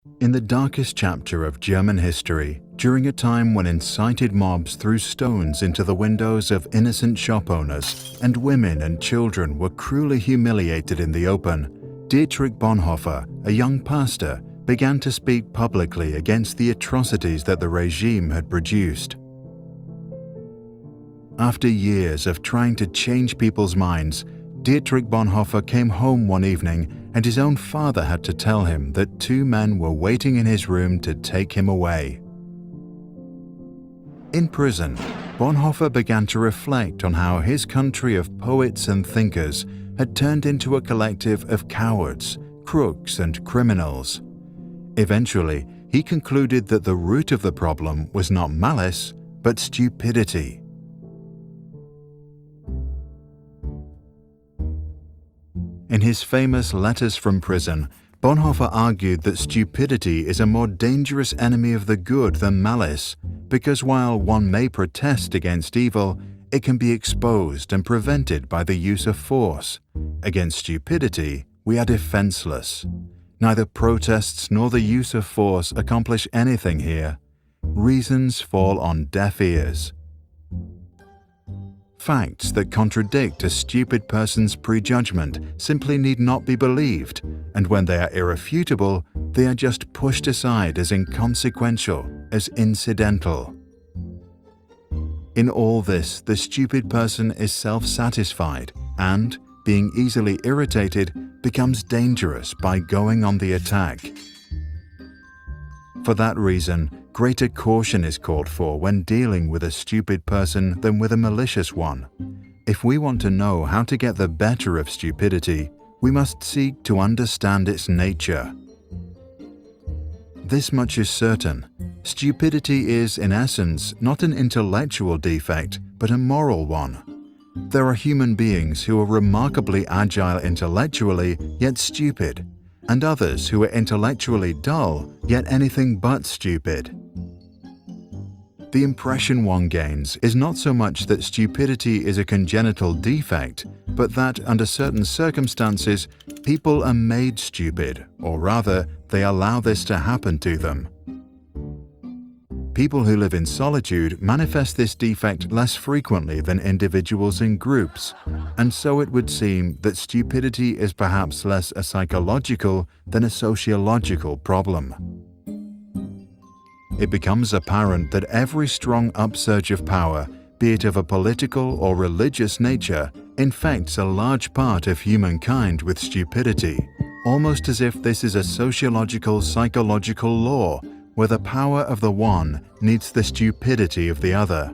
In the darkest chapter of German history, during a time when incited mobs threw stones into the windows of innocent shop owners and women and children were cruelly humiliated in the open, Dietrich Bonhoeffer, a young pastor, began to speak publicly against the atrocities that the regime had produced. After years of trying to change people's minds, Dietrich Bonhoeffer came home one evening and his own father had to tell him that two men were waiting in his room to take him away. In prison, Bonhoeffer began to reflect on how his country of poets and thinkers had turned into a collective of cowards, crooks, and criminals. Eventually, he concluded that the root of the problem was not malice, but stupidity. In his famous Letters from Prison, Bonhoeffer argued that stupidity is a more dangerous enemy of the good than malice, because while one may protest against evil, it can be exposed and prevented by the use of force. Against stupidity, we are defenseless. Neither protests nor the use of force accomplish anything here. Reasons fall on deaf ears. Facts that contradict a stupid person's prejudgment simply need not be believed, and when they are irrefutable, they are just pushed aside as inconsequential, as incidental. In all this, the stupid person is self-satisfied and, being easily irritated, becomes dangerous by going on the attack. For that reason, greater caution is called for when dealing with a stupid person than with a malicious one. If we want to know how to get the better of stupidity, we must seek to understand its nature. This much is certain: stupidity is, in essence, not an intellectual defect, but a moral one. There are human beings who are remarkably agile intellectually, yet stupid, and others who are intellectually dull, yet anything but stupid. The impression one gains is not so much that stupidity is a congenital defect, but that under certain circumstances, people are made stupid, or rather, they allow this to happen to them. People who live in solitude manifest this defect less frequently than individuals in groups, and so it would seem that stupidity is perhaps less a psychological than a sociological problem. It becomes apparent that every strong upsurge of power, be it of a political or religious nature, infects a large part of humankind with stupidity, almost as if this is a sociological psychological law where the power of the one needs the stupidity of the other.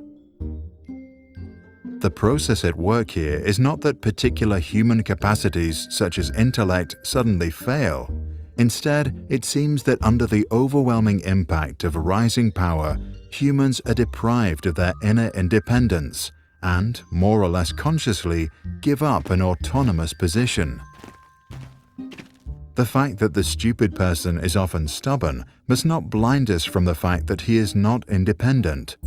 The process at work here is not that particular human capacities such as intellect suddenly fail. Instead, it seems that under the overwhelming impact of rising power, humans are deprived of their inner independence and, more or less consciously, give up an autonomous position. The fact that the stupid person is often stubborn must not blind us from the fact that he is not independent.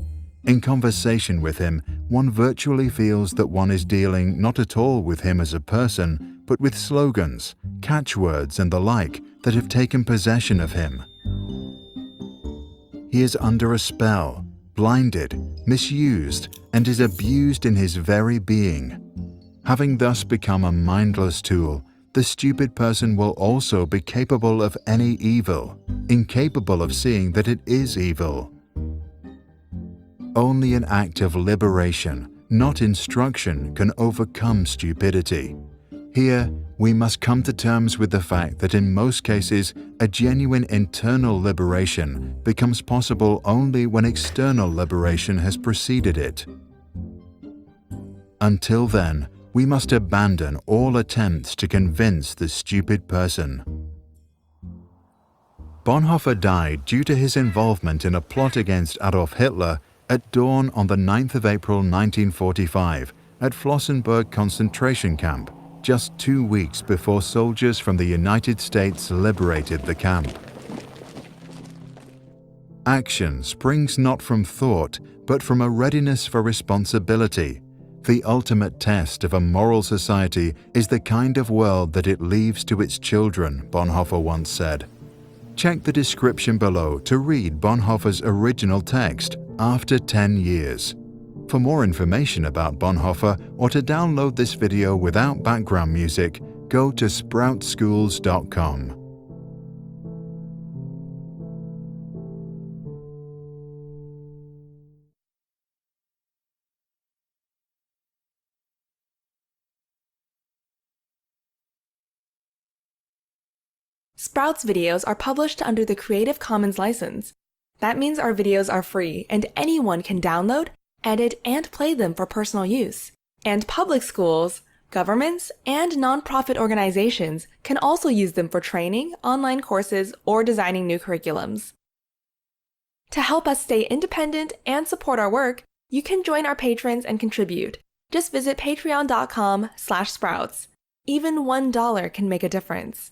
In conversation with him, one virtually feels that one is dealing not at all with him as a person, but with slogans, catchwords, and the like that have taken possession of him. He is under a spell, blinded, misused, and is abused in his very being. Having thus become a mindless tool, the stupid person will also be capable of any evil, incapable of seeing that it is evil. Only an act of liberation, not instruction, can overcome stupidity. Here, we must come to terms with the fact that in most cases, a genuine internal liberation becomes possible only when external liberation has preceded it. Until then, we must abandon all attempts to convince the stupid person. Bonhoeffer died due to his involvement in a plot against Adolf Hitler at dawn on the 9th of April 1945 at Flossenbürg concentration camp, just 2 weeks before soldiers from the United States liberated the camp. Action springs not from thought, but from a readiness for responsibility. The ultimate test of a moral society is the kind of world that it leaves to its children, Bonhoeffer once said. Check the description below to read Bonhoeffer's original text, After 10 Years. For more information about Bonhoeffer or to download this video without background music, go to sproutschools.com. Sprouts videos are published under the Creative Commons license. That means our videos are free and anyone can download, edit, and play them for personal use. And public schools, governments, and nonprofit organizations can also use them for training, online courses, or designing new curriculums. To help us stay independent and support our work, you can join our patrons and contribute. Just visit patreon.com/sprouts. Even $1 can make a difference.